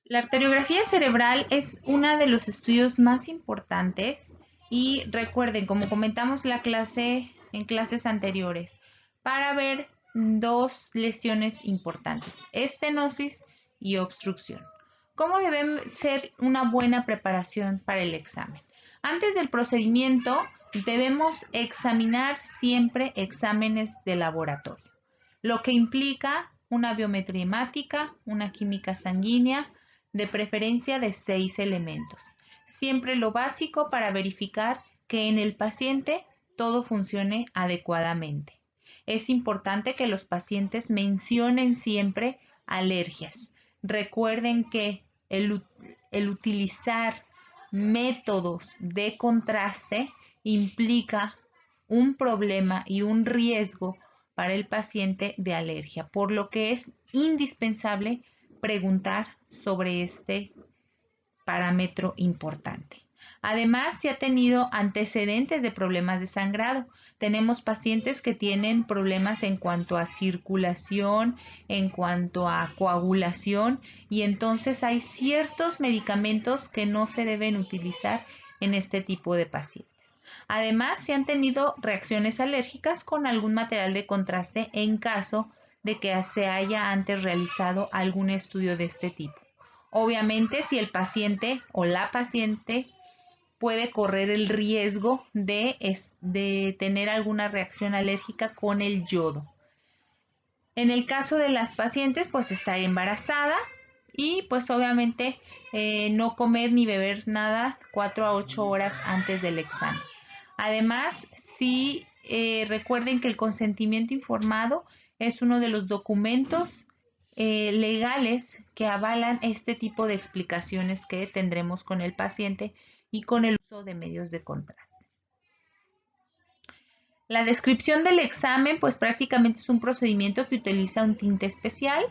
La arteriografía cerebral es uno de los estudios más importantes y recuerden, como comentamos en clases anteriores, para ver dos lesiones importantes, estenosis y obstrucción. ¿Cómo debe ser una buena preparación para el examen? Antes del procedimiento debemos examinar siempre exámenes de laboratorio, lo que implica una biometría hemática, una química sanguínea, de preferencia de 6 elementos. Siempre lo básico para verificar que en el paciente todo funcione adecuadamente. Es importante que los pacientes mencionen siempre alergias. Recuerden que el utilizar métodos de contraste implica un problema y un riesgo para el paciente de alergia, por lo que es indispensable preguntar sobre este parámetro importante. Además, si ha tenido antecedentes de problemas de sangrado. Tenemos pacientes que tienen problemas en cuanto a circulación, en cuanto a coagulación, y entonces hay ciertos medicamentos que no se deben utilizar en este tipo de pacientes. Además, si han tenido reacciones alérgicas con algún material de contraste en caso de que se haya antes realizado algún estudio de este tipo. Obviamente, si el paciente o la paciente puede correr el riesgo de tener alguna reacción alérgica con el yodo. En el caso de las pacientes, pues estar embarazada y pues obviamente no comer ni beber nada 4 a 8 horas antes del examen. Además, sí recuerden que el consentimiento informado es uno de los documentos legales que avalan este tipo de explicaciones que tendremos con el paciente y con el uso de medios de contraste. La descripción del examen, pues prácticamente es un procedimiento que utiliza un tinte especial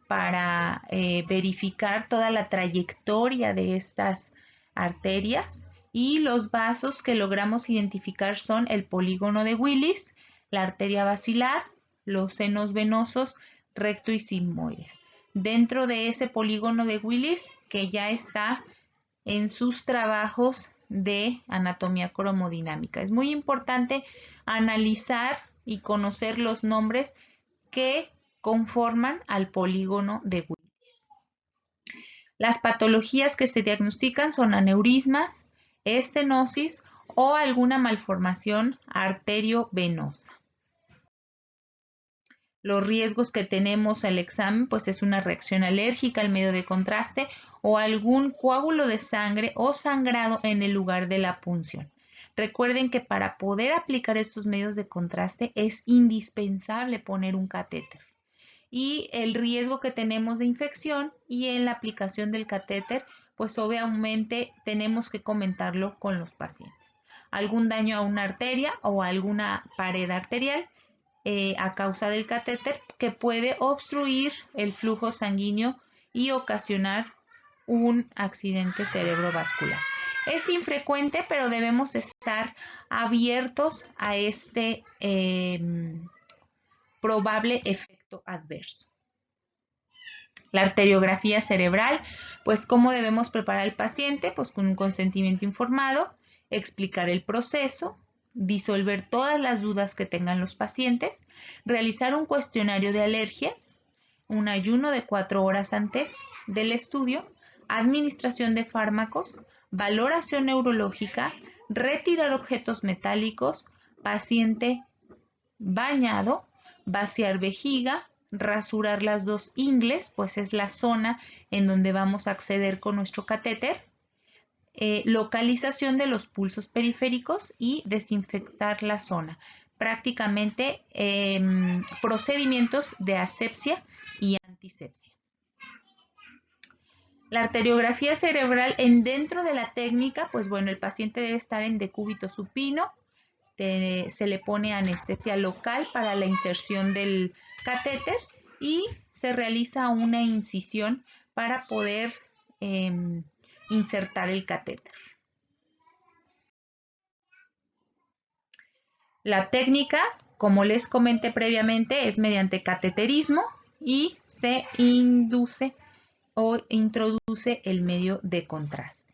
para verificar toda la trayectoria de estas arterias, y los vasos que logramos identificar son el polígono de Willis, la arteria basilar, los senos venosos recto y sigmoides. Dentro de ese polígono de Willis, que ya está en sus trabajos de anatomía cromodinámica. Es muy importante analizar y conocer los nombres que conforman al polígono de Willis. Las patologías que se diagnostican son aneurismas, estenosis o alguna malformación arteriovenosa. Los riesgos que tenemos al examen, pues es una reacción alérgica al medio de contraste o algún coágulo de sangre o sangrado en el lugar de la punción. Recuerden que para poder aplicar estos medios de contraste es indispensable poner un catéter. Y el riesgo que tenemos de infección y en la aplicación del catéter, pues obviamente tenemos que comentarlo con los pacientes. Algún daño a una arteria o a alguna pared arterial a causa del catéter que puede obstruir el flujo sanguíneo y ocasionar un accidente cerebrovascular. Es infrecuente, pero debemos estar abiertos a este probable efecto adverso. La arteriografía cerebral, pues cómo debemos preparar al paciente, pues con un consentimiento informado, explicar el proceso, disolver todas las dudas que tengan los pacientes, realizar un cuestionario de alergias, un ayuno de 4 horas antes del estudio, administración de fármacos, valoración neurológica, retirar objetos metálicos, paciente bañado, vaciar vejiga, rasurar las dos ingles, pues es la zona en donde vamos a acceder con nuestro catéter, localización de los pulsos periféricos y desinfectar la zona. Prácticamente procedimientos de asepsia y antisepsia. La arteriografía cerebral dentro de la técnica, pues bueno, el paciente debe estar en decúbito supino, se le pone anestesia local para la inserción del catéter y se realiza una incisión para poder insertar el catéter. La técnica, como les comenté previamente, es mediante cateterismo y se induce o introduce el medio de contraste.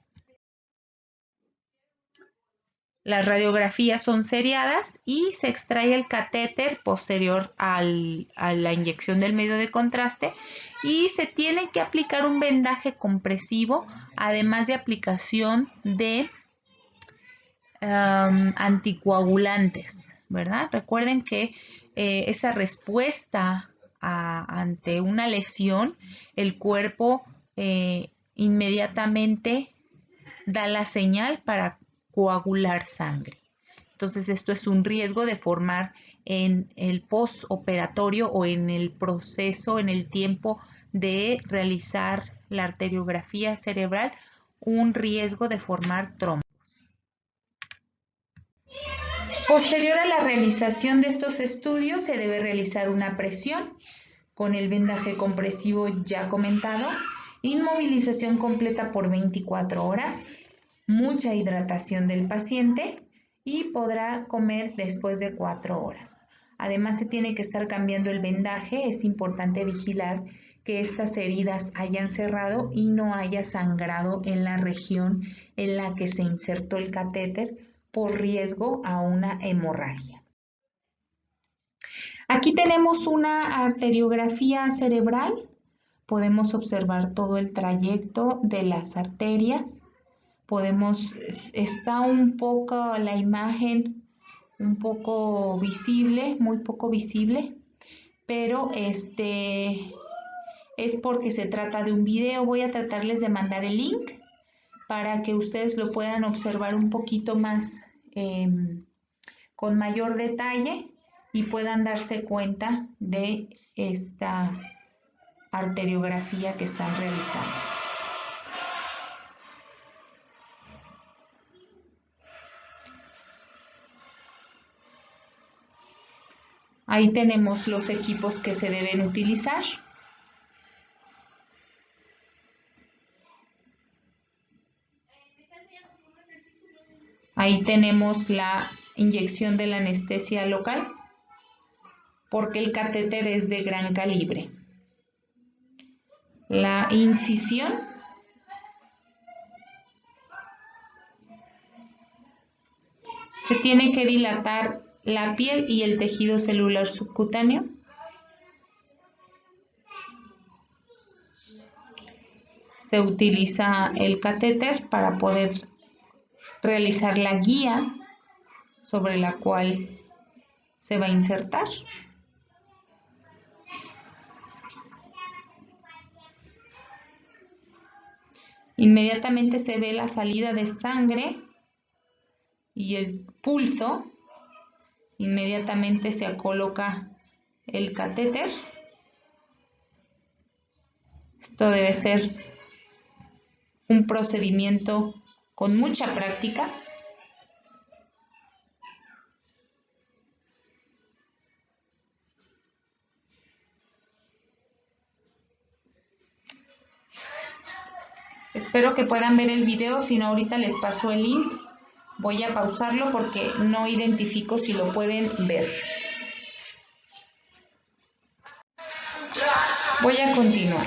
Las radiografías son seriadas y se extrae el catéter posterior a la inyección del medio de contraste y se tiene que aplicar un vendaje compresivo, además de aplicación de anticoagulantes, ¿verdad? Recuerden que esa respuesta ante una lesión, el cuerpo inmediatamente da la señal para coagular sangre. Entonces esto es un riesgo de formar en el postoperatorio o en el proceso, en el tiempo de realizar la arteriografía cerebral, un riesgo de formar trombos. Posterior a la realización de estos estudios se debe realizar una presión con el vendaje compresivo ya comentado, inmovilización completa por 24 horas, mucha hidratación del paciente y podrá comer después de 4 horas. Además se tiene que estar cambiando el vendaje, es importante vigilar que estas heridas hayan cerrado y no haya sangrado en la región en la que se insertó el catéter por riesgo a una hemorragia. Aquí tenemos una arteriografía cerebral, podemos observar todo el trayecto de las arterias. Está un poco la imagen, un poco visible, muy poco visible, pero es porque se trata de un video. Voy a tratarles de mandar el link para que ustedes lo puedan observar un poquito más con mayor detalle y puedan darse cuenta de esta arteriografía que están realizando. Ahí tenemos los equipos que se deben utilizar. Ahí tenemos la inyección de la anestesia local, porque el catéter es de gran calibre. La incisión. Se tiene que dilatar la piel y el tejido celular subcutáneo. Se utiliza el catéter para poder realizar la guía sobre la cual se va a insertar. Inmediatamente se ve la salida de sangre y el pulso. Inmediatamente se coloca el catéter. Esto debe ser un procedimiento con mucha práctica. Espero que puedan ver el video, si no ahorita les paso el link. Voy a pausarlo porque no identifico si lo pueden ver. Voy a continuar.